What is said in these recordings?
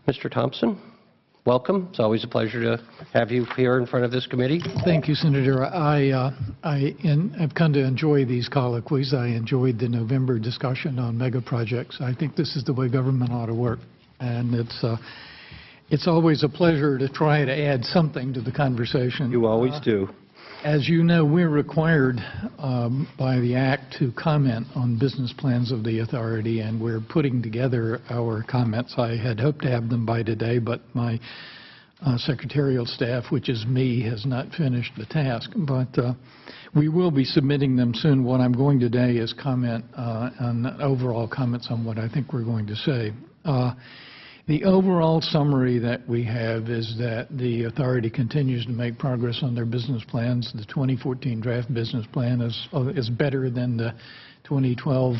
Mr. Thompson, welcome. It's always a pleasure to have you here in front of this committee. Thank you, Senator. I've come to enjoy these colloquies. I enjoyed the November discussion on mega projects. I think this is the way government ought to work, and it's always a pleasure to try to add something to the conversation. You always do. As you know, we're required by the Act to comment on business plans of the authority, and we're putting together our comments. I had hoped to have them by today, but my secretarial staff, which is me, has not finished the task. But we will be submitting them soon. What I'm going today is comment on overall comments on what I think we're going to say. The overall summary that we have is that the authority continues to make progress on their business plans. The 2014 draft business plan is better than the 2012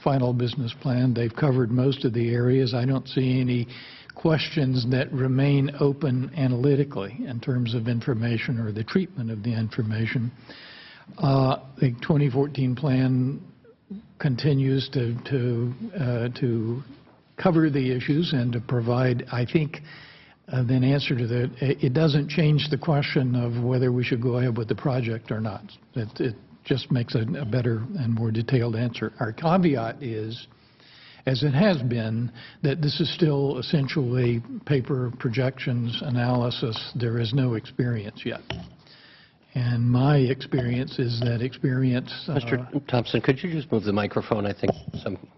final business plan. They've covered most of the areas. I don't see any questions that remain open analytically in terms of information or the treatment of the information. The 2014 plan continues to cover the issues and to provide, I think, an answer to that. It doesn't change the question of whether we should go ahead with the project or not. It just makes a better and more detailed answer. Our caveat is, as it has been, that this is still essentially paper projections analysis. There is no experience yet. And my experience is that experience... Mr. Thompson, could you just move the microphone? I think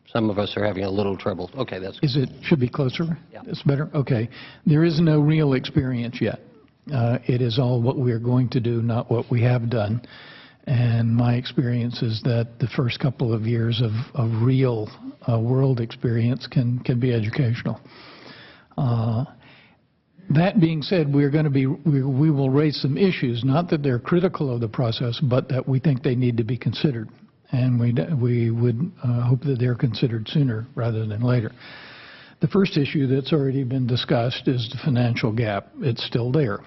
some of us are having a little trouble. Okay, that's good. Should be closer? Yeah. It's better? Okay. There is no real experience yet. It is all what we are going to do, not what we have done. And my experience is that the first couple of years of real world experience can be educational. That being said, we will raise some issues, not that they're critical of the process, but that we think they need to be considered. And we would hope that they're considered sooner rather than later. The first issue that's already been discussed is the financial gap. It's still there.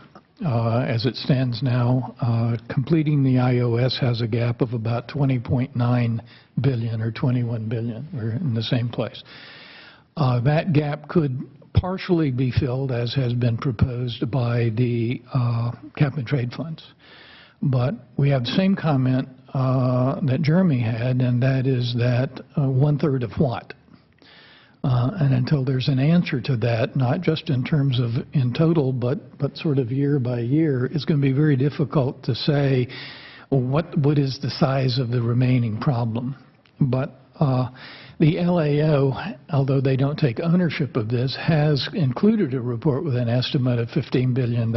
As it stands now, completing the iOS has a gap of about $20.9 billion or $21 billion. We're in the same place. That gap could partially be filled, as has been proposed, by the cap-and-trade funds. But we have the same comment that Jeremy had, and that is that one-third of what? And until there's an answer to that, not just in terms of in total, but sort of year by year, it's going to be very difficult to say, well, what is the size of the remaining problem? But the LAO, although they don't take ownership of this, has included a report with an estimate of $15 billion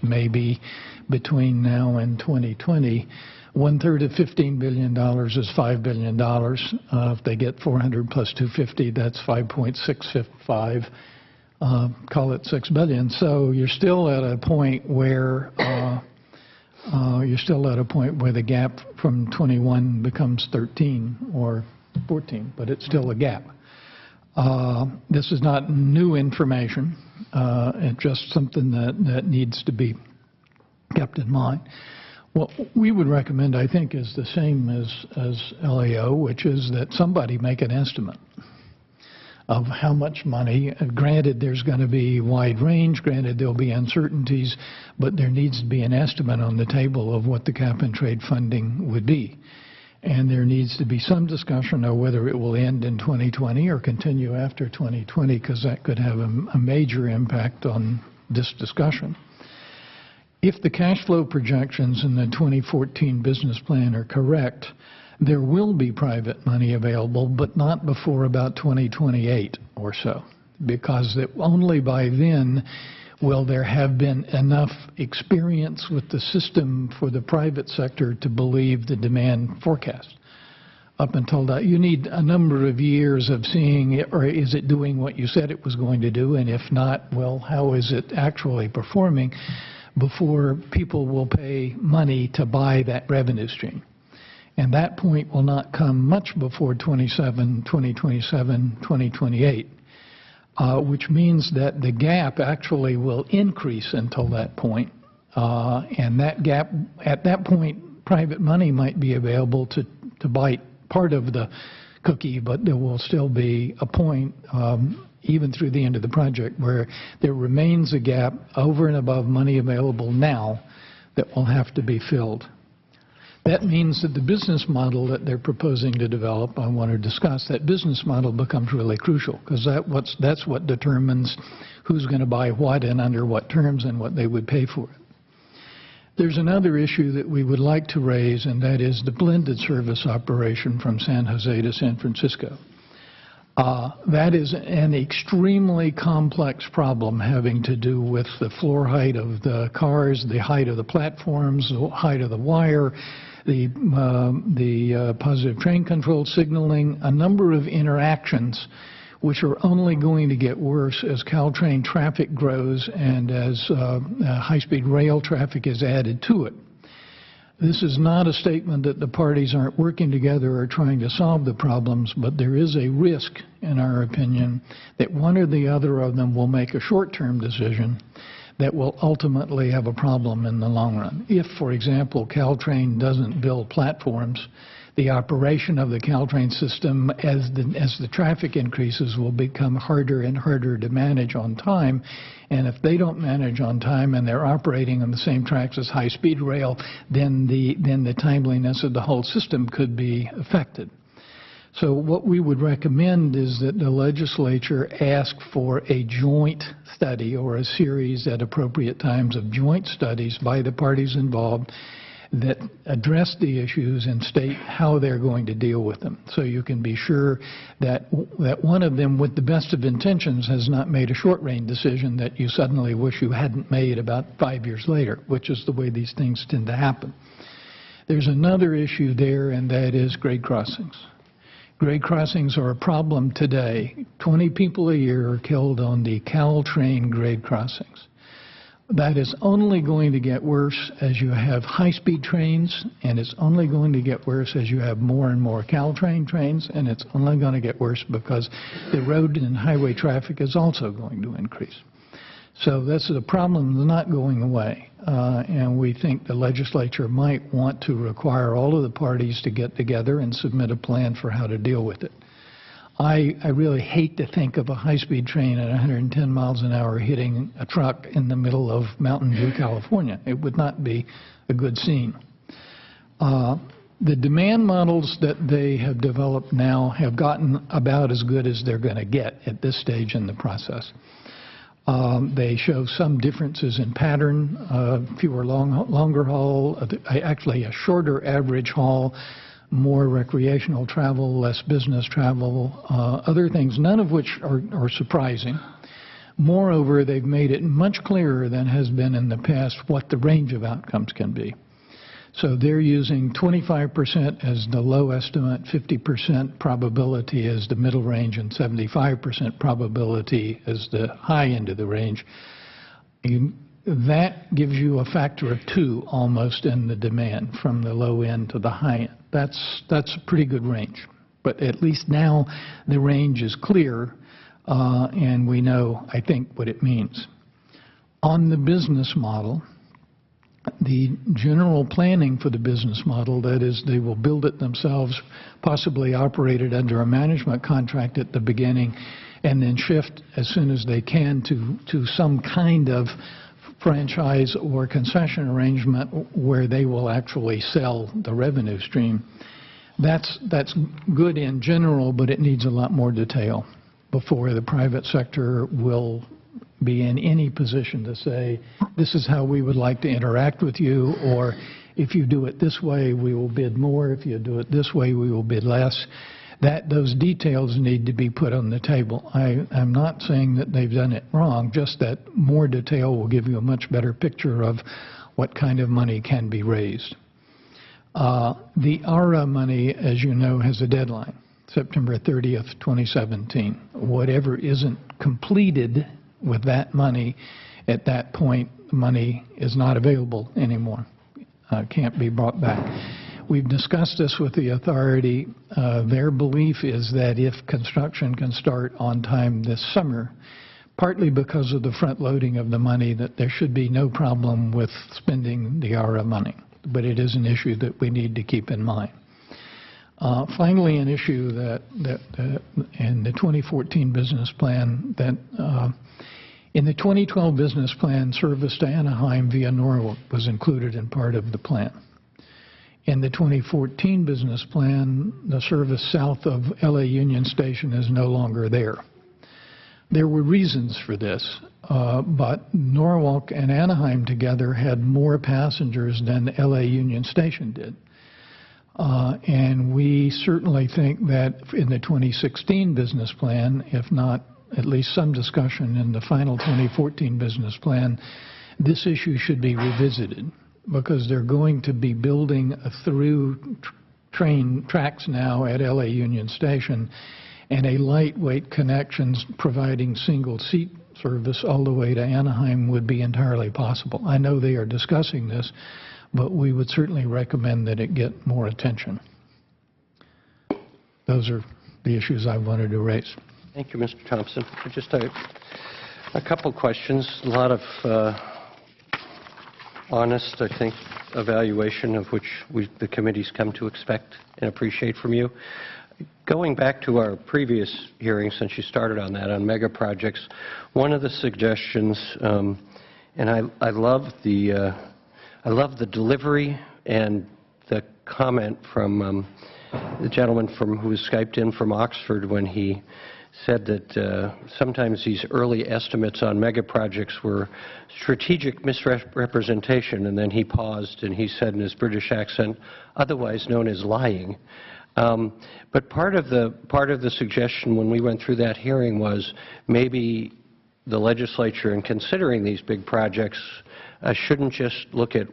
maybe between now and 2020. One-third of $15 billion is $5 billion. If they get 400 plus 250, that's 5.655. Call it $6 billion. So you're still at a point where the gap from 21 becomes 13 or 14, but it's still a gap. This is not new information. It's just something that needs to be kept in mind. What we would recommend, I think, is the same as LAO, which is that somebody make an estimate of how much money. Granted, there's going to be wide range. Granted, there'll be uncertainties, but there needs to be an estimate on the table of what the cap-and-trade funding would be. And there needs to be some discussion of whether it will end in 2020 or continue after 2020, because that could have a major impact on this discussion. If the cash flow projections in the 2014 business plan are correct, there will be private money available, but not before about 2028 or so, because only by then will there have been enough experience with the system for the private sector to believe the demand forecast. Up until that, you need a number of years of seeing it, or is it doing what you said it was going to do, and if not, well, how is it actually performing, before people will pay money to buy that revenue stream. And that point will not come much before 2027, 2028. Which means that the gap actually will increase until that point. And that gap, at that point, private money might be available to bite part of the cookie, but there will still be a point even through the end of the project, where there remains a gap over and above money available now that will have to be filled. That means that the business model that they're proposing to develop, I want to discuss, that business model becomes really crucial, because that's what determines who's going to buy what and under what terms and what they would pay for it. There's another issue that we would like to raise, and that is the blended service operation from San Jose to San Francisco. That is an extremely complex problem having to do with the floor height of the cars, the height of the platforms, the height of the wire, the positive train control signaling, a number of interactions which are only going to get worse as Caltrain traffic grows and as high-speed rail traffic is added to it. This is not a statement that the parties aren't working together or trying to solve the problems, but there is a risk, in our opinion, that one or the other of them will make a short-term decision that will ultimately have a problem in the long run. If, for example, Caltrain doesn't build platforms, the operation of the Caltrain system as the traffic increases will become harder and harder to manage on time. And if they don't manage on time and they're operating on the same tracks as high-speed rail, then the timeliness of the whole system could be affected. So what we would recommend is that the legislature ask for a joint study or a series at appropriate times of joint studies by the parties involved that address the issues and state how they're going to deal with them. So you can be sure that one of them, with the best of intentions, has not made a short-range decision that you suddenly wish you hadn't made about 5 years later, which is the way these things tend to happen. There's another issue there, and that is grade crossings. Grade crossings are a problem today. 20 people a year are killed on the Caltrain grade crossings. That is only going to get worse as you have high-speed trains, and it's only going to get worse as you have more and more Caltrain trains, and it's only going to get worse because the road and highway traffic is also going to increase. So this is a problem that's not going away, and we think the legislature might want to require all of the parties to get together and submit a plan for how to deal with it. I really hate to think of a high-speed train at 110 miles an hour hitting a truck in the middle of Mountain View, California. It would not be a good scene. The demand models that they have developed now have gotten about as good as they're going to get at this stage in the process. They show some differences in pattern, fewer longer haul, actually a shorter average haul, more recreational travel, less business travel, other things, none of which are surprising. Moreover, they've made it much clearer than has been in the past what the range of outcomes can be. So they're using 25% as the low estimate, 50% probability as the middle range, and 75% probability as the high end of the range. That gives you a factor of 2 almost in the demand from the low end to the high end. That's a pretty good range. But at least now the range is clear, and we know, I think, what it means. On the business model, the general planning for the business model, that is, they will build it themselves, possibly operate it under a management contract at the beginning, and then shift as soon as they can to some kind of franchise or concession arrangement where they will actually sell the revenue stream. That's good in general, but it needs a lot more detail before the private sector will be in any position to say, this is how we would like to interact with you, or if you do it this way, we will bid more. If you do it this way, we will bid less. Those details need to be put on the table. I'm not saying that they've done it wrong, just that more detail will give you a much better picture of what kind of money can be raised. The ARA money, as you know, has a deadline, September 30th, 2017. Whatever isn't completed with that money at that point, the money is not available anymore, can't be brought back. We've discussed this with the authority. Their belief is that if construction can start on time this summer, partly because of the front loading of the money, that there should be no problem with spending the ARA money. But it is an issue that we need to keep in mind. Finally, an issue that in the 2014 business plan, that in the 2012 business plan, service to Anaheim via Norwalk was included in part of the plan. In the 2014 business plan, the service south of LA Union Station is no longer there. There were reasons for this, but Norwalk and Anaheim together had more passengers than LA Union Station did. And we certainly think that in the 2016 business plan, if not at least some discussion in the final 2014 business plan, this issue should be revisited, because they're going to be building through train tracks now at LA Union Station, and a lightweight connections providing single seat service all the way to Anaheim would be entirely possible. I know they are discussing this, but we would certainly recommend that it get more attention. Those are the issues I wanted to raise. Thank you, Mr. Thompson. Just a couple questions. A lot of honest, I think, evaluation of which the committee's come to expect and appreciate from you. Going back to our previous hearing, since you started on that, on mega projects, one of the suggestions, and I love the delivery and the comment from the gentleman who was Skyped in from Oxford when he said that sometimes these early estimates on mega projects were strategic misrepresentation, and then he paused and he said in his British accent, otherwise known as lying. But part of the suggestion when we went through that hearing was maybe the legislature, in considering these big projects, shouldn't just look at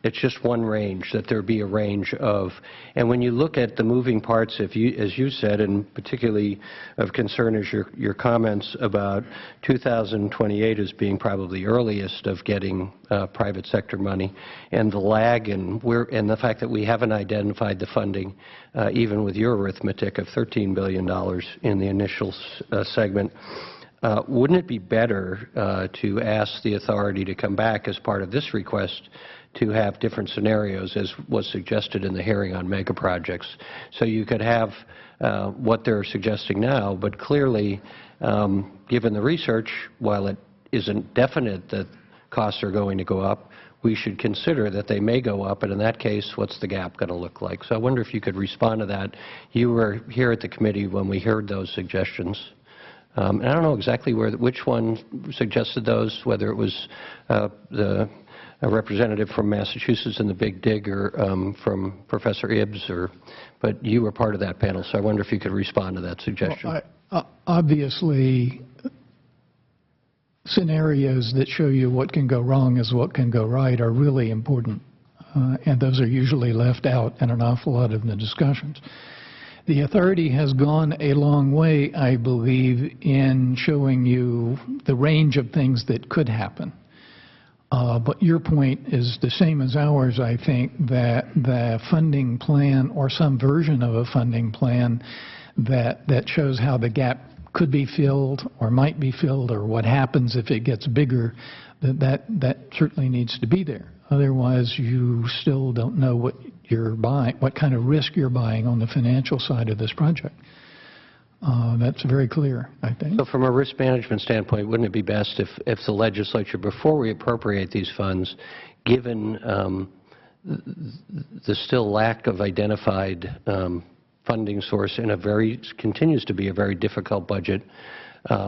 it's just one range, that there be a range of, and when you look at the moving parts, as you said, and particularly of concern is your comments about 2028 as being probably the earliest of getting private sector money, and the lag, and the fact that we haven't identified the funding, even with your arithmetic of $13 billion in the initial segment. Wouldn't it be better to ask the authority to come back as part of this request to have different scenarios, as was suggested in the hearing on mega projects? So you could have what they're suggesting now, but clearly, given the research, while it isn't definite that costs are going to go up, we should consider that they may go up, and in that case, what's the gap going to look like? So I wonder if you could respond to that. You were here at the committee when we heard those suggestions. And I don't know exactly which one suggested those, whether it was a representative from Massachusetts in the Big Dig or from Professor Ibbs, but you were part of that panel, so I wonder if you could respond to that suggestion. Well, obviously, scenarios that show you what can go wrong as what can go right are really important, and those are usually left out in an awful lot of the discussions. The authority has gone a long way, I believe, in showing you the range of things that could happen. But your point is the same as ours, I think, that the funding plan or some version of a funding plan that shows how the gap could be filled or might be filled or what happens if it gets bigger, that certainly needs to be there. Otherwise, you still don't know what you're buying, what kind of risk you're buying on the financial side of this project. That's very clear, I think. So from a risk management standpoint, wouldn't it be best if the legislature, before we appropriate these funds, given the still lack of identified funding source in continues to be a very difficult budget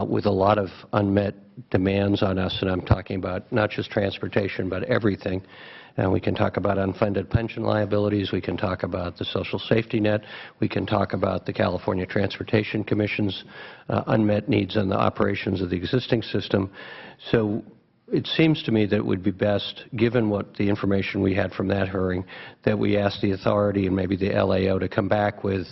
with a lot of unmet demands on us, and I'm talking about not just transportation, but everything. And we can talk about unfunded pension liabilities, we can talk about the social safety net, we can talk about the California Transportation Commission's unmet needs on the operations of the existing system. So it seems to me that it would be best, given what the information we had from that hearing, that we ask the authority and maybe the LAO to come back with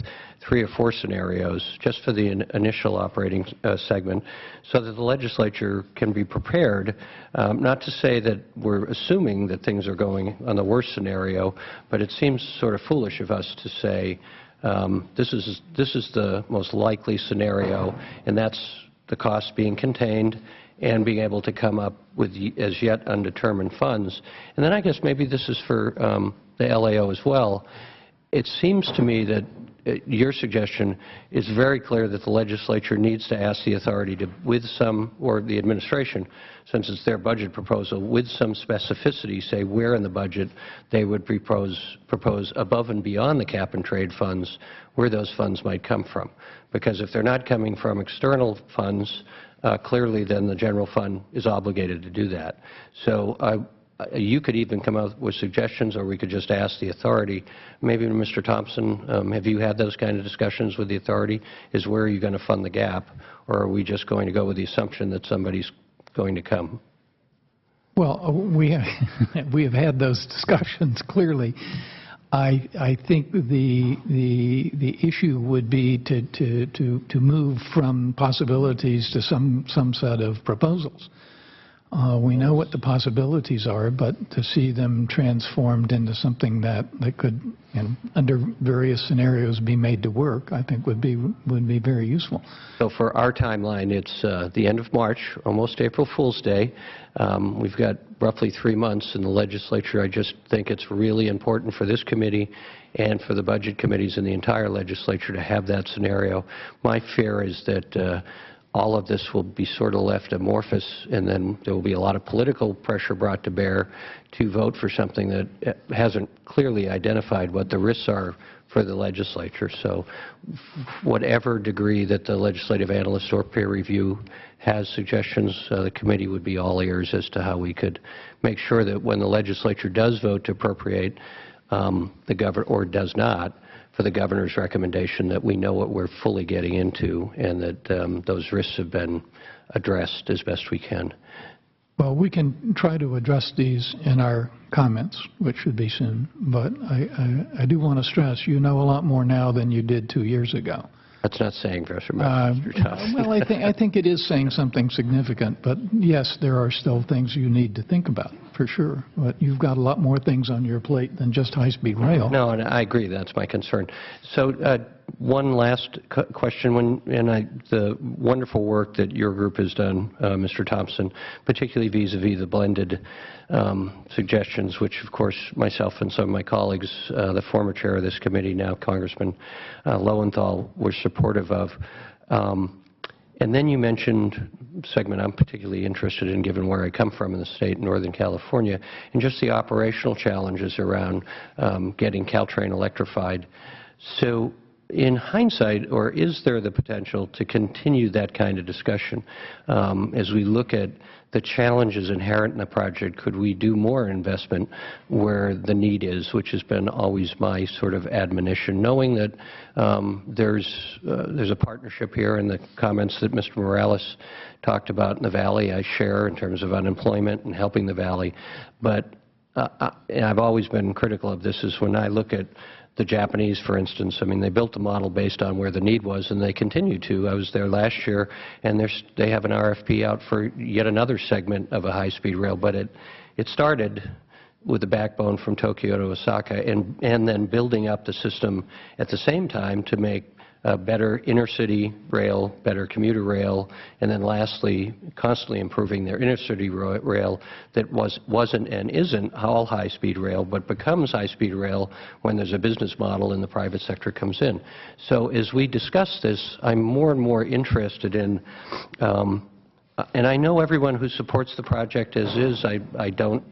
3 or 4 scenarios just for the initial operating segment, so that the legislature can be prepared, not to say that we're assuming that things are going on the worst scenario, but it seems sort of foolish of us to say this is the most likely scenario, and that's the cost being contained, and being able to come up with as yet undetermined funds. And then I guess maybe this is for the LAO as well. It seems to me that your suggestion is very clear that the legislature needs to ask the authority to, with some, or the administration, since it's their budget proposal, with some specificity, say where in the budget they would propose above and beyond the cap and trade funds, where those funds might come from. Because if they're not coming from external funds, clearly then the general fund is obligated to do that. So you could even come out with suggestions, or we could just ask the authority. Maybe, Mr. Thompson, have you had those kind of discussions with the authority? Is where are you going to fund the gap, or are we just going to go with the assumption that somebody's going to come? Well, we have had those discussions clearly. I think the issue would be to move from possibilities to some set of proposals. We know what the possibilities are, but to see them transformed into something that could, under various scenarios, be made to work, I think would be very useful. So for our timeline, it's the end of March, almost April Fool's Day. We've got roughly 3 months in the legislature. I just think it's really important for this committee and for the budget committees in the entire legislature to have that scenario. My fear is that all of this will be sort of left amorphous, and then there will be a lot of political pressure brought to bear to vote for something that hasn't clearly identified what the risks are for the legislature. So whatever degree that the legislative analyst or peer review has suggestions, the committee would be all ears as to how we could make sure that when the legislature does vote to appropriate the governor, or does not, for the governor's recommendation, that we know what we're fully getting into and that those risks have been addressed as best we can. Well, we can try to address these in our comments, which should be soon, but I do want to stress you know a lot more now than you did 2 years ago. That's not saying very much, Mr. Thompson. Well, I think it is saying something significant, but yes, there are still things you need to think about, for sure. But you've got a lot more things on your plate than just high-speed rail. No, and I agree. That's my concern. So one last question, the wonderful work that your group has done, Mr. Thompson, particularly vis-a-vis the blended suggestions, which, of course, myself and some of my colleagues, the former chair of this committee, now Congressman Lowenthal, were supportive of. And then you mentioned a segment I'm particularly interested in, given where I come from in the state, Northern California, and just the operational challenges around getting Caltrain electrified. So in hindsight, or is there the potential to continue that kind of discussion as we look at the challenges inherent in the project? Could we do more investment where the need is, which has been always my sort of admonition, knowing that there's a partnership here, and the comments that Mr. Morales talked about in the Valley I share in terms of unemployment and helping the Valley. But I've always been critical of this, is when I look at the Japanese, for instance. I mean, they built the model based on where the need was, and they continue to. I was there last year, and they have an RFP out for yet another segment of a high-speed rail, but it started with the backbone from Tokyo to Osaka, and then building up the system at the same time to make better intercity rail, better commuter rail, and then lastly, constantly improving their intercity rail that wasn't and isn't all high-speed rail, but becomes high-speed rail when there's a business model and the private sector comes in. So as we discuss this, I'm more and more interested in, and I know everyone who supports the project as is. I don't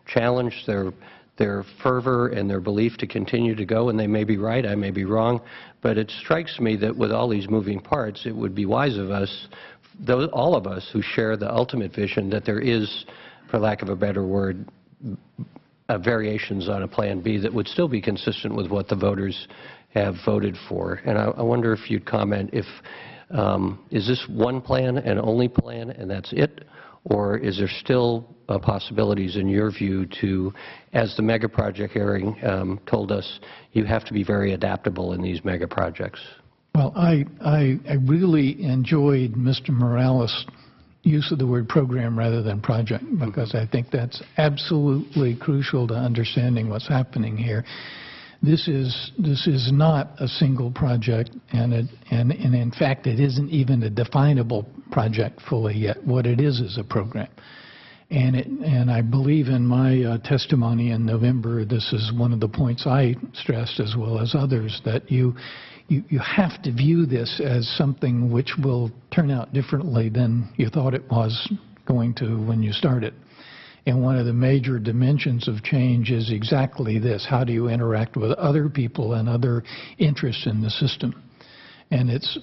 challenge their fervor and their belief to continue to go, and they may be right, I may be wrong, but it strikes me that with all these moving parts, it would be wise of us, all of us who share the ultimate vision, that there is, for lack of a better word, variations on a Plan B that would still be consistent with what the voters have voted for. And I wonder if you'd comment, is this one plan and only plan, and that's it? Or is there still possibilities, in your view, to, as the mega project hearing told us, you have to be very adaptable in these mega projects? Well, I really enjoyed Mr. Morales' use of the word program rather than project, because I think that's absolutely crucial to understanding what's happening here. This is not a single project, and in fact, it isn't even a definable project fully yet. What it is a program. And I believe in my testimony in November, this is one of the points I stressed, as well as others, that you have to view this as something which will turn out differently than you thought it was going to when you started. And one of the major dimensions of change is exactly this: how do you interact with other people and other interests in the system? And it's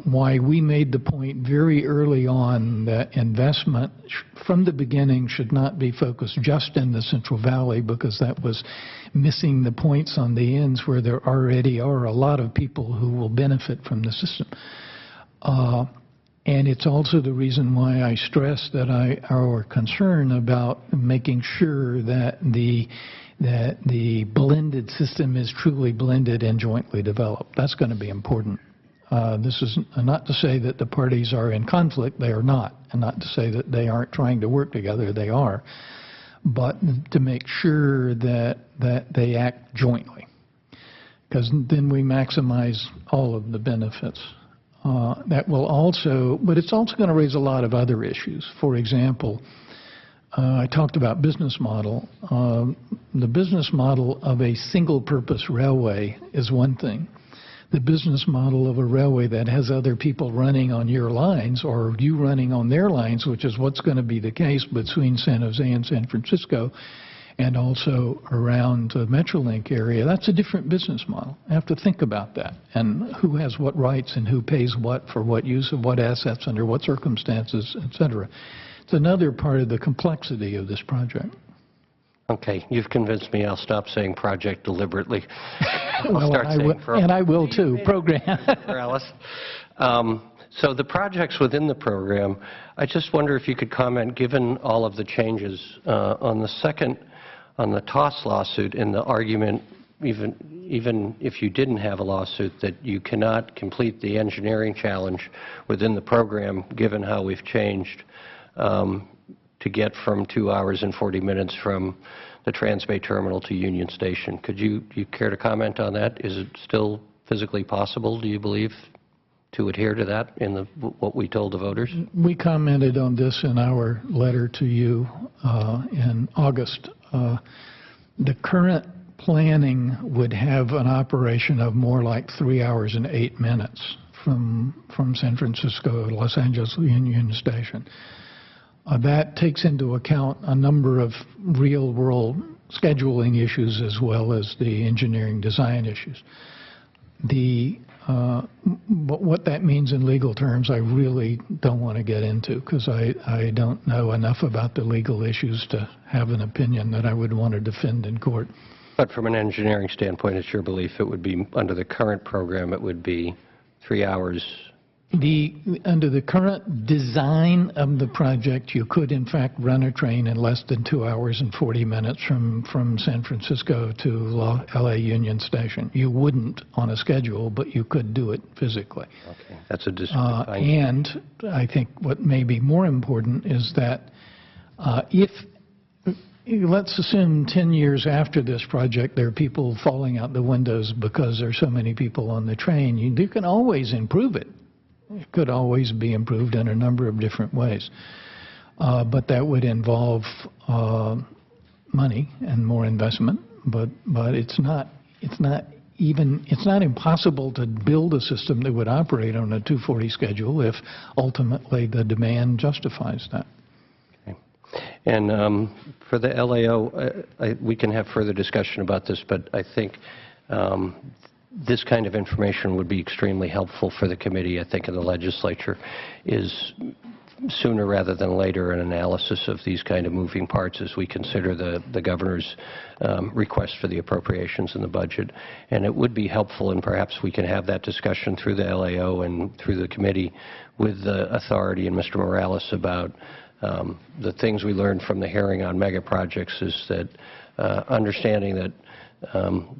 why we made the point very early on that investment from the beginning should not be focused just in the Central Valley, because that was missing the points on the ends where there already are a lot of people who will benefit from the system. And it's also the reason why I stress that our concern about making sure that the blended system is truly blended and jointly developed. That's going to be important. This is not to say that the parties are in conflict. They are not. And not to say that they aren't trying to work together. They are. But to make sure that they act jointly, because then we maximize all of the benefits. That will also, but it's also going to raise a lot of other issues. For example, I talked about business model. The business model of a single-purpose railway is one thing. The business model of a railway that has other people running on your lines, or you running on their lines, which is what's going to be the case between San Jose and San Francisco, and also around the Metrolink area, that's a different business model. I have to think about that, and who has what rights and who pays what for what use of what assets under what circumstances, et cetera. It's another part of the complexity of this project. Okay, you've convinced me. I'll stop saying project deliberately. Well, I will too, program. Morales. So the projects within the program, I just wonder if you could comment, given all of the changes on the TOS lawsuit, and the argument, even if you didn't have a lawsuit, that you cannot complete the engineering challenge within the program, given how we've changed to get from 2 hours and 40 minutes from the Transbay Terminal to Union Station. Could you care to comment on that? Is it still physically possible, do you believe, to adhere to that in what we told the voters? We commented on this in our letter to you in August. The current planning would have an operation of more like 3 hours and 8 minutes from San Francisco to Los Angeles Union Station. That takes into account a number of real-world scheduling issues as well as the engineering design issues. What that means in legal terms, I really don't want to get into, because I don't know enough about the legal issues to have an opinion that I would want to defend in court. But from an engineering standpoint, it's your belief it would be, under the current program, it would be 3 hours? Under the current design of the project, you could in fact run a train in less than 2 hours and 40 minutes from San Francisco to LA Union Station. You wouldn't on a schedule, but you could do it physically. Okay, that's a and I think what may be more important is that let's assume 10 years after this project there are people falling out the windows because there are so many people on the train, you can always improve it. It could always be improved in a number of different ways, but that would involve money and more investment. But it's not impossible to build a system that would operate on a 240 schedule if ultimately the demand justifies that. Okay. And for the LAO, we can have further discussion about this, but I think this kind of information would be extremely helpful for the committee, I think, in the legislature, is sooner rather than later an analysis of these kind of moving parts as we consider the governor's request for the appropriations in the budget. And it would be helpful, and perhaps we can have that discussion through the LAO and through the committee with the authority and Mr. Morales about the things we learned from the hearing on mega projects, is that understanding that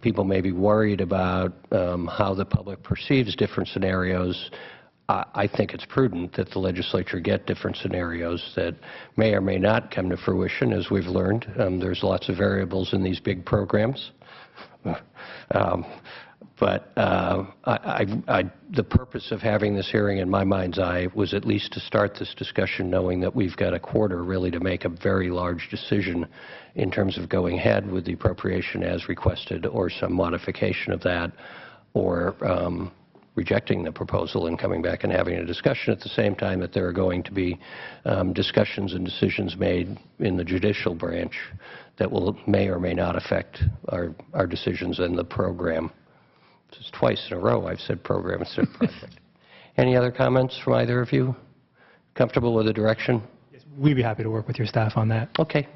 people may be worried about how the public perceives different scenarios. I think it's prudent that the legislature get different scenarios that may or may not come to fruition, as we've learned. There's lots of variables in these big programs. But the purpose of having this hearing, in my mind's eye, was at least to start this discussion knowing that we've got a quarter really to make a very large decision in terms of going ahead with the appropriation as requested, or some modification of that, or rejecting the proposal and coming back and having a discussion at the same time that there are going to be discussions and decisions made in the judicial branch that may or may not affect our decisions in the program. This is twice in a row I've said program instead of project. Any other comments from either of you? Comfortable with the direction? Yes, we'd be happy to work with your staff on that. Okay.